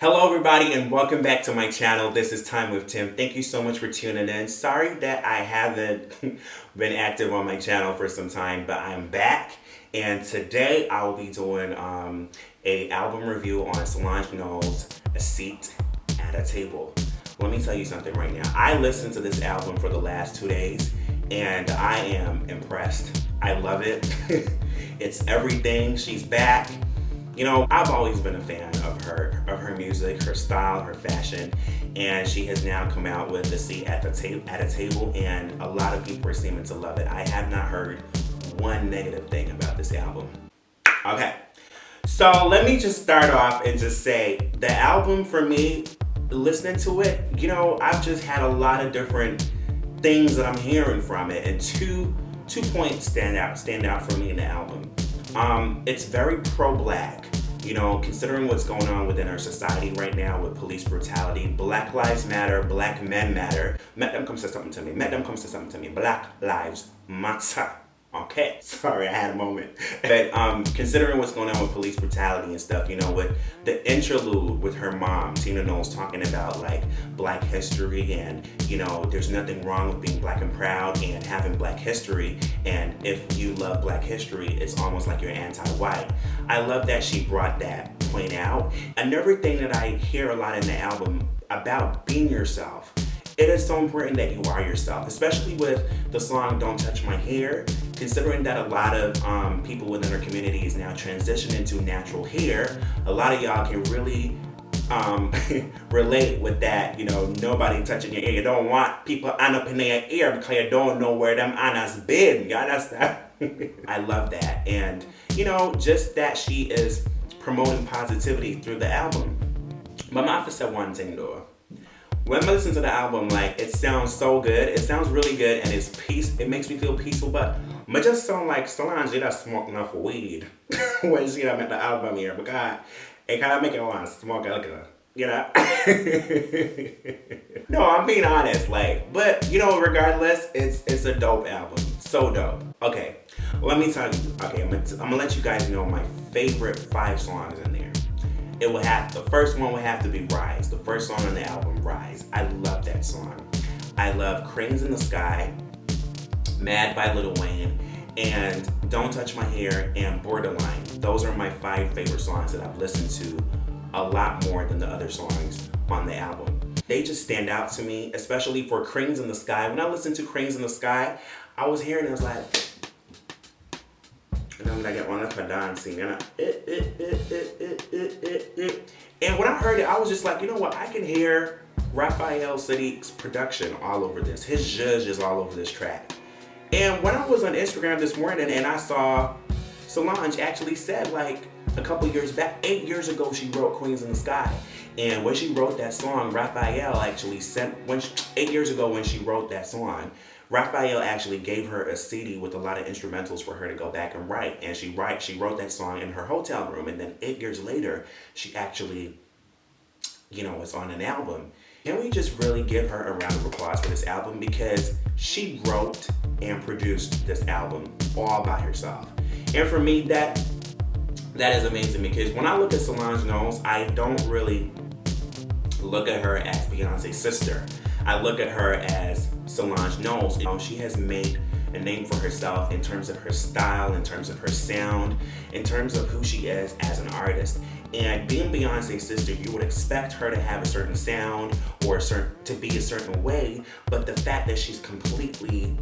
Hello everybody and welcome back to my channel. This is Time with Tim. Thank you so much for tuning in. Sorry that I haven't been active on my channel for some time, but I'm back. And today I will be doing a album review on Solange Knowles' A Seat at a Table. Let me tell you something right now. I listened to this album for the last 2 days and I am impressed. I love it. It's everything. She's back. You know, I've always been a fan of her music, her style, her fashion, and she has now come out with A Seat at a Table, and a lot of people are seeming to love it. I have not heard one negative thing about this album. Okay, so let me just start off and just say, the album for me, listening to it, you know, I've just had a lot of different things that I'm hearing from it, and two points stand out for me in the album. It's very pro-black, you know, considering what's going on within our society right now with police brutality. Black lives matter, black men matter. Let them come say something to me. Black lives matter. Okay, sorry, I had a moment. But considering what's going on with police brutality and stuff, you know, with the interlude with her mom, Tina Knowles, talking about like black history and, you know, there's nothing wrong with being black and proud and having black history. And if you love black history, it's almost like you're anti-white. I love that she brought that point out. Another thing that I hear a lot in the album about being yourself. It is so important that you are yourself, especially with the song Don't Touch My Hair, considering that a lot of people within our community is now transitioning into natural hair. A lot of y'all can really relate with that, you know, nobody touching your ear. You don't want people up in their ear because you don't know where them annas been. You understand? I love that. And, you know, just that she is promoting positivity through the album. But my officer said one thing though. When I listen to the album, like, it sounds so good. It sounds really good, and it makes me feel peaceful, but it just sound like Solange that smoke enough weed when she got the album here, because it kind of make it want to smoke liquor, you know? No, I'm being honest, like, but, you know, regardless, it's a dope album. So dope. Okay, let me tell you, okay, I'm gonna let you guys know my favorite 5 songs in there. The first one would have to be Rise. The first song on the album, Rise. I love that song. I love Cranes in the Sky, Mad by Lil Wayne, and Don't Touch My Hair, and Borderline. Those are my 5 favorite songs that I've listened to a lot more than the other songs on the album. They just stand out to me, especially for Cranes in the Sky. When I listened to Cranes in the Sky, I was hearing it, I was like, and I'm like, one of her dancing, and and when I heard it, I was just like, you know what? I can hear Raphael Sadiq's production all over this. His zhuzh is all over this track. And when I was on Instagram this morning and I saw Solange actually said, like, a couple years back, 8 years ago, she wrote Queens in the Sky. And when she wrote that song, Raphael actually sent, 8 years ago when she wrote that song, Raphael actually gave her a CD with a lot of instrumentals for her to go back and write. And she wrote that song in her hotel room. And then 8 years later, she actually, you know, was on an album. Can we just really give her a round of applause for this album? Because she wrote and produced this album all by herself. And for me, that is amazing, because when I look at Solange Knowles, I don't really look at her as Beyonce's sister. I look at her as Solange Knowles. You know, she has made a name for herself in terms of her style, in terms of her sound, in terms of who she is as an artist. And being Beyonce's sister, you would expect her to have a certain sound or to be a certain way, but the fact that she's completely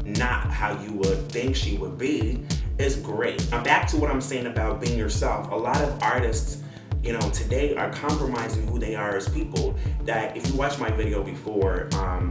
not how you would think she would be is great. Now back to what I'm saying about being yourself. A lot of artists, you know, today are compromising who they are as people. That if you watch my video before,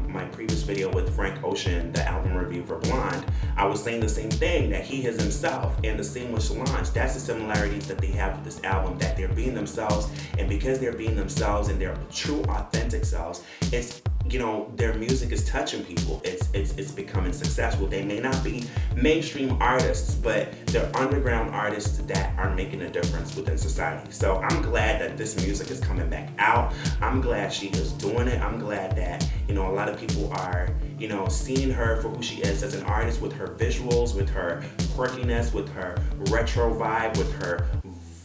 my previous video with Frank Ocean, the album review for Blonde, I was saying the same thing, that he is himself, and the same with Solange. That's the similarities that they have with this album, that they're being themselves, and because they're being themselves and their true authentic selves, it's, you know, their music is touching people. It's becoming successful. They may not be mainstream artists, but they're underground artists that are making a difference within society. So I'm glad that this music is coming back out. I'm glad she is doing it. I'm glad that, you know, a lot of people are, you know, seeing her for who she is as an artist, with her visuals, with her quirkiness, with her retro vibe, with her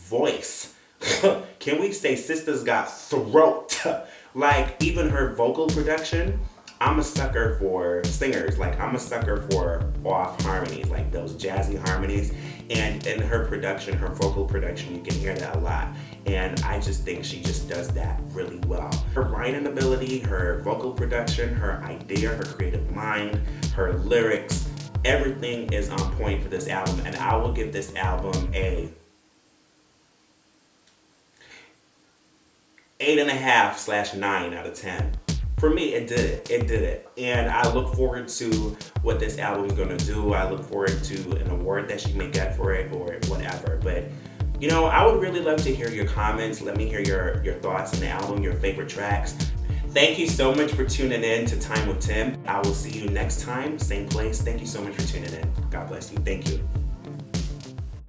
voice. Can we say sisters got throat? Like, even her vocal production, I'm a sucker for singers. Like, I'm a sucker for off harmonies, like those jazzy harmonies. And in her production, her vocal production, you can hear that a lot. And I just think she just does that really well. Her writing ability, her vocal production, her idea, her creative mind, her lyrics, everything is on point for this album. And I will give this album a 8.5/9 out of 10. For me, it did it. It did it. And I look forward to what this album is gonna do. I look forward to an award that she may get for it or whatever. But you know, I would really love to hear your comments. Let me hear your thoughts on the album, your favorite tracks. Thank you so much for tuning in to Time with Tim. I will see you next time, same place. Thank you so much for tuning in. God bless you. Thank you.